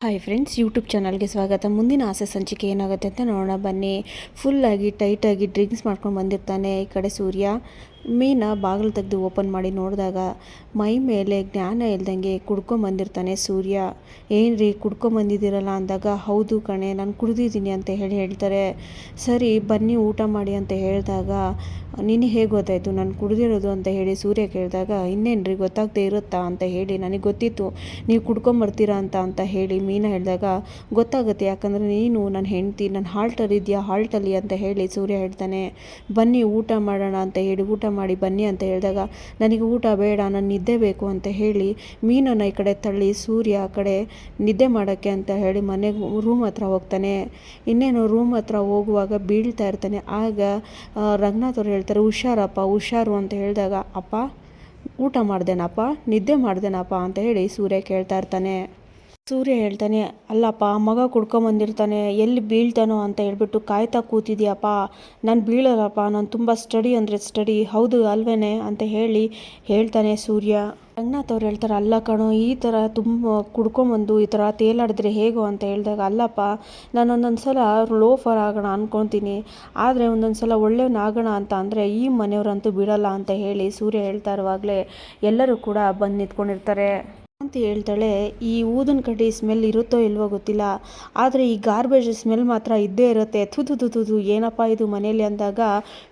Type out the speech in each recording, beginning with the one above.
Hi friends, YouTube ಚಾನಲ್ಗೆ ಸ್ವಾಗತ. ಮುಂದಿನ ಆಸೆ ಸಂಚಿಕೆ ಏನಾಗುತ್ತೆ ಅಂತ ನೋಡೋಣ ಬನ್ನಿ. ಫುಲ್ಲಾಗಿ ಟೈಟಾಗಿ ಡ್ರಿಂಕ್ಸ್ ಮಾಡ್ಕೊಂಡು ಬಂದಿರ್ತಾನೆ. ಈ ಕಡೆ ಸೂರ್ಯ ಮೀನ ಬಾಗಿಲು ತೆಗೆದು ಓಪನ್ ಮಾಡಿ ನೋಡಿದಾಗ ಮೈ ಮೇಲೆ ಜ್ಞಾನ ಇಲ್ದಂಗೆ ಕುಡ್ಕೊಂಬಂದಿರ್ತಾನೆ ಸೂರ್ಯ. ಏನ್ರಿ ಕುಡ್ಕೊಂಬಂದಿದ್ದೀರಲ್ಲ ಅಂದಾಗ, ಹೌದು ಕಣೆ ನಾನು ಕುಡ್ದಿದ್ದೀನಿ ಅಂತ ಹೇಳ್ತಾರೆ. ಸರಿ ಬನ್ನಿ ಊಟ ಮಾಡಿ ಅಂತ ಹೇಳಿದಾಗ, ನಿನಗೆ ಹೇಗೆ ಗೊತ್ತಾಯಿತು ನಾನು ಕುಡ್ದಿರೋದು ಅಂತ ಹೇಳಿ ಸೂರ್ಯ ಕೇಳಿದಾಗ, ಇನ್ನೇನ್ರಿ ಗೊತ್ತಾಗದೆ ಇರುತ್ತಾ ಅಂತ ಹೇಳಿ, ನನಗೆ ಗೊತ್ತಿತ್ತು ನೀವು ಕುಡ್ಕೊಂಬರ್ತೀರಾ ಅಂತ ಹೇಳಿ ಮೀನಾ ಹೇಳಿದಾಗ, ಗೊತ್ತಾಗುತ್ತೆ ಯಾಕಂದರೆ ನೀನು ನನ್ನ ಹೆಂಡ್ತಿ, ನನ್ನ ಹಾಲ್ಟಲ್ಲಿ ಇದೆಯಾ ಹಾಲ್ಟಲ್ಲಿ ಅಂತ ಹೇಳಿ ಸೂರ್ಯ ಹೇಳ್ತಾನೆ. ಬನ್ನಿ ಊಟ ಮಾಡೋಣ ಅಂತ ಹೇಳಿ ಊಟ ಮಾಡಿ ಬನ್ನಿ ಅಂತ ಹೇಳಿದಾಗ, ನನಗೆ ಊಟ ಬೇಡ ನಾನು ನಿದ್ದೆ ಬೇಕು ಅಂತ ಹೇಳಿ ಮೀನನ್ನು ಈ ಕಡೆ ತಳ್ಳಿ ಸೂರ್ಯ ಆ ಕಡೆ ನಿದ್ದೆ ಮಾಡೋಕ್ಕೆ ಅಂತ ಹೇಳಿ ಮನೆಗೆ ರೂಮ್ ಹತ್ರ ಹೋಗ್ತಾನೆ. ಇನ್ನೇನು ರೂಮ್ ಹತ್ರ ಹೋಗುವಾಗ ಬೀಳ್ತಾ ಇರ್ತಾನೆ. ಆಗ ರಂಗನಾಥ್ ಅವ್ರು ಹೇಳ್ತಾರೆ, ಹುಷಾರಪ್ಪ ಹುಷಾರು ಅಂತ ಹೇಳಿದಾಗ, ಅಪ್ಪ ಊಟ ಮಾಡ್ದೇನಪ್ಪ ನಿದ್ದೆ ಮಾಡ್ದೇನಪ್ಪ ಅಂತ ಹೇಳಿ ಸೂರ್ಯ ಕೇಳ್ತಾ ಇರ್ತಾನೆ. ಸೂರ್ಯ ಹೇಳ್ತಾನೆ, ಅಲ್ಲಪ್ಪ ಮಗ ಕುಡ್ಕೊಂಬಂದಿರ್ತಾನೆ ಎಲ್ಲಿ ಬೀಳ್ತಾನೋ ಅಂತ ಹೇಳ್ಬಿಟ್ಟು ಕಾಯ್ತಾ ಕೂತಿದ್ಯಪ್ಪ. ನಾನು ಬೀಳಲ್ಲಪ್ಪ, ನಾನು ತುಂಬ ಸ್ಟಡಿ ಅಂದರೆ ಸ್ಟಡಿ, ಹೌದು ಅಲ್ವೇನೆ ಅಂತ ಹೇಳಿ ಹೇಳ್ತಾನೆ ಸೂರ್ಯ. ರಂಗನಾಥ್ ಅವ್ರು ಹೇಳ್ತಾರೆ, ಅಲ್ಲ ಕಣೋ ಈ ಥರ ತುಂಬ ಕುಡ್ಕೊಂಬಂದು ಈ ಥರ ತೇಲಾಡಿದ್ರೆ ಹೇಗೋ ಅಂತ ಹೇಳಿದಾಗ, ಅಲ್ಲಪ್ಪ ನಾನು ಒಂದೊಂದು ಸಲ ಲೋಫರ್ ಆಗೋಣ ಅಂದ್ಕೊತೀನಿ, ಆದರೆ ಒಂದೊಂದು ಸಲ ಒಳ್ಳೆಯವನಾಗೋಣ ಅಂತ ಅಂದರೆ ಈ ಮನೆಯವರಂತೂ ಬಿಡಲ್ಲ ಅಂತ ಹೇಳಿ ಸೂರ್ಯ ಹೇಳ್ತಾ ಇರುವಾಗಲೇ ಎಲ್ಲರೂ ಕೂಡ ಬಂದು ನಿಂತ್ಕೊಂಡಿರ್ತಾರೆ. ಅಂತ ಹೇಳ್ತಾಳೆ, ಈ ಊದಿನ ಕಡ್ಡಿ ಸ್ಮೆಲ್ ಇರುತ್ತೋ ಇಲ್ವೋ ಗೊತ್ತಿಲ್ಲ, ಆದರೆ ಈ ಗಾರ್ಬೇಜ್ ಸ್ಮೆಲ್ ಮಾತ್ರ ಇದ್ದೇ ಇರುತ್ತೆ, ತುದು ಏನಪ್ಪ ಇದು ಮನೇಲಿ ಅಂದಾಗ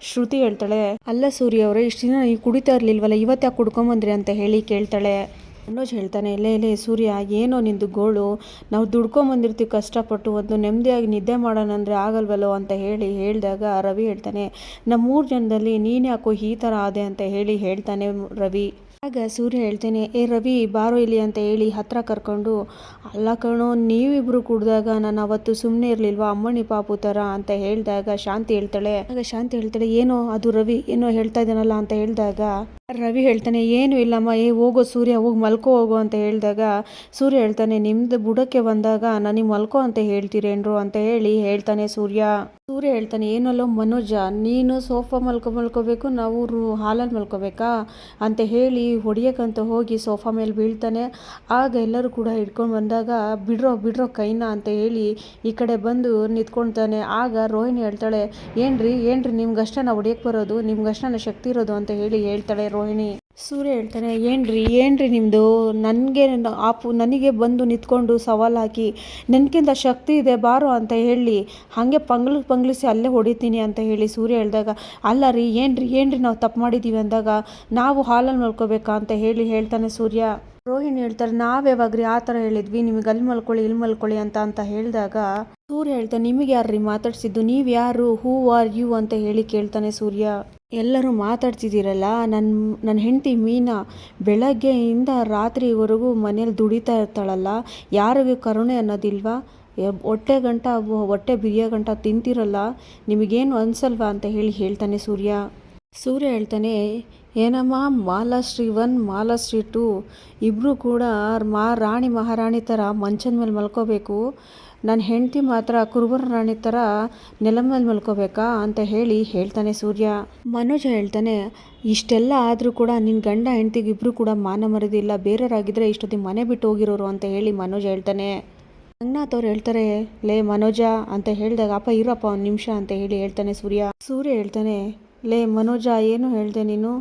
ಶ್ರುತಿ ಹೇಳ್ತಾಳೆ, ಅಲ್ಲ ಸೂರ್ಯ ಅವರೇ ಇಷ್ಟು ದಿನ ನೀವು ಕುಡಿತಾ ಇರಲಿಲ್ವಲ್ಲ, ಇವತ್ತು ಯಾಕೆ ಕುಡ್ಕೊಂಬಂದ್ರಿ ಅಂತ ಹೇಳಿ ಕೇಳ್ತಾಳೆ. ಮನೋಜ್ ಹೇಳ್ತಾನೆ, ಲೇ ಸೂರ್ಯ ಏನೋ ನಿಂದು ಗೋಳು, ನಾವು ದುಡ್ಕೊಂಬಂದಿರ್ತೀವಿ ಕಷ್ಟಪಟ್ಟು, ಒಂದು ನೆಮ್ಮದಿಯಾಗಿ ನಿದ್ದೆ ಮಾಡೋಣ ಅಂದರೆ ಆಗಲ್ವಲ್ಲೋ ಅಂತ ಹೇಳಿ ಹೇಳಿದಾಗ ರವಿ ಹೇಳ್ತಾನೆ, ನಮ್ಮ 3 ಜನದಲ್ಲಿ ನೀನು ಯಾಕೋ ಈ ಥರ ಆದೆ ಅಂತ ಹೇಳಿ ಹೇಳ್ತಾನೆ ರವಿ. ಆಗ ಸೂರ್ಯ ಹೇಳ್ತೇನೆ, ರವಿ ಬಾರೋ ಇಲ್ಲಿ ಅಂತ ಹೇಳಿ ಹತ್ರ ಕರ್ಕೊಂಡು, ಅಲ್ಲ ಕಣೋ ನೀವಿಬ್ರು ಕುಡ್ದಾಗ ನಾನು ಅವತ್ತು ಸುಮ್ಮನೆ ಇರಲಿಲ್ವಾ ಅಮ್ಮಣಿ ಪಾಪು ಥರ ಅಂತ ಹೇಳಿದಾಗ ಶಾಂತಿ ಹೇಳ್ತಾಳೆ, ಏನೋ ಅದು ರವಿ ಏನೋ ಹೇಳ್ತಾ ಇದ್ದಾನಲ್ಲ ಅಂತ ಹೇಳಿದಾಗ ರವಿ ಹೇಳ್ತಾನೆ, ಏನು ಇಲ್ಲಮ್ಮ, ಹೋಗೋ ಸೂರ್ಯ ಹೋಗಿ ಮಲ್ಕೋ ಹೋಗೋ ಅಂತ ಹೇಳಿದಾಗ ಸೂರ್ಯ ಹೇಳ್ತಾನೆ, ನಿಮ್ದು ಬುಡಕ್ಕೆ ಬಂದಾಗ ನನಗೆ ಮಲ್ಕೋ ಅಂತ ಹೇಳ್ತೀರೇನ್ರು ಅಂತ ಹೇಳಿ ಹೇಳ್ತಾನೆ ಸೂರ್ಯ ಹೇಳ್ತಾನೆ, ಏನಲ್ಲೋ ಮನೋಜ ನೀನು ಸೋಫಾ ಮಲ್ಕೋಬೇಕು, ನಾವು ಹಾಲಲ್ಲಿ ಮಲ್ಕೋಬೇಕಾ ಅಂತ ಹೇಳಿ ಹೊಡಿಯೋಕ್ಕಂತ ಹೋಗಿ ಸೋಫಾ ಮೇಲೆ ಬೀಳ್ತಾನೆ. ಆಗ ಎಲ್ಲರೂ ಕೂಡ ಹಿಡ್ಕೊಂಡು ಬಂದಾಗ, ಬಿಡ್ರೋ ಕೈನ ಅಂತ ಹೇಳಿ ಈ ಕಡೆ ಬಂದು ನಿಂತ್ಕೊಳ್ತಾನೆ. ಆಗ ರೋಹಿಣಿ ಹೇಳ್ತಾಳೆ, ಏನ್ರಿ ನಿಮ್ಗಷ್ಟೇ ನಾವು ಹೊಡಿಯೋಕ್ಕೆ ಬರೋದು, ನಿಮ್ಗಷ್ಟೇ ಶಕ್ತಿ ಇರೋದು ಅಂತ ಹೇಳಿ ಹೇಳ್ತಾಳೆ ರೋಹಿಣಿ. ಸೂರ್ಯ ಹೇಳ್ತಾನೆ, ಏನ್ರಿ ನಿಮ್ಮದು, ನನಗೆ ಬಂದು ನಿಂತ್ಕೊಂಡು ಸವಾಲು ಹಾಕಿ ನನಗಿಂತ ಶಕ್ತಿ ಇದೆ ಬಾರೋ ಅಂತ ಹೇಳಿ ಹಾಗೆ ಪಂಗ್ಲಿಸಿ ಅಲ್ಲೇ ಹೊಡಿತೀನಿ ಅಂತ ಹೇಳಿ ಸೂರ್ಯ ಹೇಳಿದಾಗ, ಅಲ್ಲ ರೀ ಏನ್ರಿ ನಾವು ತಪ್ಪು ಮಾಡಿದ್ದೀವಿ ಅಂದಾಗ, ನಾವು ಹಾಲಲ್ಲಿ ಮಲ್ಕೋಬೇಕಾ ಅಂತ ಹೇಳಿ ಹೇಳ್ತಾನೆ ಸೂರ್ಯ. ರೋಹಿಣಿ ಹೇಳ್ತಾರೆ, ನಾವ್ಯಾವಾಗ್ರಿ ಆ ಥರ ಹೇಳಿದ್ವಿ, ನಿಮಗೆ ಅಲ್ಲಿ ಮಲ್ಕೊಳ್ಳಿ ಇಲ್ಲಿ ಮಲ್ಕೊಳ್ಳಿ ಅಂತ ಹೇಳಿದಾಗ ಸೂರ್ಯ ಹೇಳ್ತಾನೆ, ನಿಮಗೆ ಯಾರ್ರೀ ಮಾತಾಡ್ಸಿದ್ದು, ನೀವು ಯಾರು, ಹೂ ಆರ್ ಯು ಅಂತ ಹೇಳಿ ಕೇಳ್ತಾನೆ ಸೂರ್ಯ. ಎಲ್ಲರೂ ಮಾತಾಡ್ತಿದ್ದೀರಲ್ಲ, ನನ್ನ ಹೆಂಡತಿ ಮೀನಾ ಬೆಳಗ್ಗೆಯಿಂದ ರಾತ್ರಿವರೆಗೂ ಮನೇಲಿ ದುಡಿತಾ ಇರ್ತಾಳಲ್ಲ, ಯಾರಿಗೂ ಕರುಣೆ ಅನ್ನೋದಿಲ್ವಾ, ಹೊಟ್ಟೆ ಬಿರಿಯೋ ಗಂಟ ತಿಂತಿರಲ್ಲ, ನಿಮಗೇನು ಅನ್ಸಲ್ವಾ ಅಂತ ಹೇಳಿ ಹೇಳ್ತಾನೆ ಸೂರ್ಯ ಹೇಳ್ತಾನೆ, ಏನಮ್ಮ ಮಾಲಾಶ್ರೀ 1 ಮಾಲಾಶ್ರೀ 2 ಇಬ್ಬರು ಕೂಡ ರಾಣಿ ಮಹಾರಾಣಿ ಥರ ಮಂಚದ ಮೇಲೆ ಮಲ್ಕೋಬೇಕು, ನನ್ನ ಹೆಂಡತಿ ಮಾತ್ರ ಕುರುಬರ ರಾಣಿ ಥರ ನೆಲ ಮೇಲೆ ಮಲ್ಕೋಬೇಕಾ ಅಂತ ಹೇಳಿ ಹೇಳ್ತಾನೆ ಸೂರ್ಯ. ಮನೋಜ ಹೇಳ್ತಾನೆ, ಇಷ್ಟೆಲ್ಲ ಆದರೂ ಕೂಡ ನಿನ್ನ ಗಂಡ ಹೆಂಡತಿಗೆ ಇಬ್ಬರು ಕೂಡ ಮಾನ ಮರದಿಲ್ಲ, ಬೇರೆಯವರಾಗಿದ್ದರೆ ಇಷ್ಟೊತ್ತಿಗೆ ಮನೆ ಬಿಟ್ಟು ಹೋಗಿರೋರು ಅಂತ ಹೇಳಿ ಮನೋಜ ಹೇಳ್ತಾನೆ. ರಂಗನಾಥ್ ಅವ್ರು ಹೇಳ್ತಾರೆ, ಲೇ ಮನೋಜ ಅಂತ ಹೇಳಿದಾಗ, ಅಪ್ಪ ಇರಪ್ಪ ಒಂದು ನಿಮಿಷ ಅಂತ ಹೇಳಿ ಹೇಳ್ತಾನೆ ಸೂರ್ಯ ಹೇಳ್ತಾನೆ, ಲೇ ಮನೋಜ ಏನು ಹೇಳಿದೆ ನೀನು,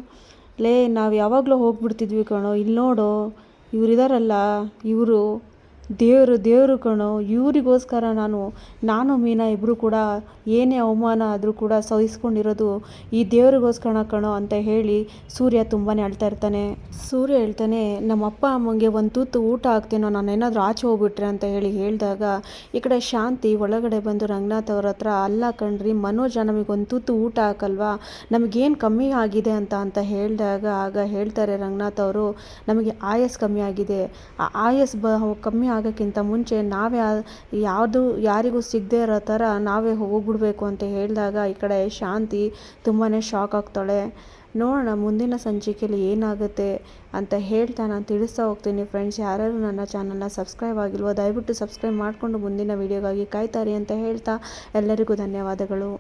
ಲೇ ನಾವು ಯಾವಾಗಲೂ ಹೋಗ್ಬಿಡ್ತಿದ್ವಿ ಕಣೋ, ಇಲ್ಲಿ ನೋಡೋ ಇವರಿದಾರಲ್ಲ, ಇವರು ದೇವರು ಕಣೋ, ಇವರಿಗೋಸ್ಕರ ನಾನು ಮೀನಾ ಇಬ್ಬರು ಕೂಡ ಏನೇ ಅವಮಾನ ಆದರೂ ಕೂಡ ಸಹಿಸ್ಕೊಂಡಿರೋದು ಈ ದೇವ್ರಿಗೋಸ್ಕರ ಕಣೋ ಅಂತ ಹೇಳಿ ಸೂರ್ಯ ತುಂಬಾ ಅಳ್ತಾ ಇರ್ತಾನೆ. ಸೂರ್ಯ ಹೇಳ್ತಾನೆ, ನಮ್ಮ ಅಪ್ಪ ಅಮ್ಮಂಗೆ ಒಂದು ತುತ್ತು ಊಟ ಹಾಕ್ತೇನೋ ನಾನೇನಾದರೂ ಆಚೆ ಹೋಗ್ಬಿಟ್ರೆ ಅಂತ ಹೇಳಿ ಹೇಳಿದಾಗ ಈ ಕಡೆ ಶಾಂತಿ ಒಳಗಡೆ ಬಂದು ರಂಗನಾಥ್ ಅವ್ರ ಹತ್ರ, ಅಲ್ಲ ಕಣ್ರಿ ಮನೋಜ ನಮಗೊಂದು ತುತ್ತು ಊಟ ಹಾಕಲ್ವಾ, ನಮಗೇನು ಕಮ್ಮಿ ಆಗಿದೆ ಅಂತ ಹೇಳಿದಾಗ ಆಗ ಹೇಳ್ತಾರೆ ರಂಗನಾಥ್ ಅವರು, ನಮಗೆ ಆಯಸ್ ಕಮ್ಮಿ ಆಗಿದೆ, ಆ ಆಯಸ್ ಕಮ್ಮಿ ಆಗೋಕ್ಕಿಂತ ಮುಂಚೆ ನಾವೇ ಯಾರಿಗೂ ಸಿಗದೆ ಇರೋ ಥರ ನಾವೇ ಹೋಗ್ಬಿಡ್ಬೇಕು ಅಂತ ಹೇಳಿದಾಗ ಈ ಕಡೆ ಶಾಂತಿ ತುಂಬಾ ಶಾಕ್ ಆಗ್ತಾಳೆ. ನೋಡೋಣ ಮುಂದಿನ ಸಂಚಿಕೆಯಲ್ಲಿ ಏನಾಗುತ್ತೆ ಅಂತ ಹೇಳ್ತಾ ನಾನು ತಿಳಿಸ್ತಾ ಹೋಗ್ತೀನಿ. ಫ್ರೆಂಡ್ಸ್, ಯಾರ್ಯಾರು ನನ್ನ ಚಾನಲ್ನ ಸಬ್ಸ್ಕ್ರೈಬ್ ಆಗಿಲ್ವೋ ದಯವಿಟ್ಟು ಸಬ್ಸ್ಕ್ರೈಬ್ ಮಾಡಿಕೊಂಡು ಮುಂದಿನ ವೀಡಿಯೋಗಾಗಿ ಕಾಯ್ತಾರೆ ಅಂತ ಹೇಳ್ತಾ ಎಲ್ಲರಿಗೂ ಧನ್ಯವಾದಗಳು.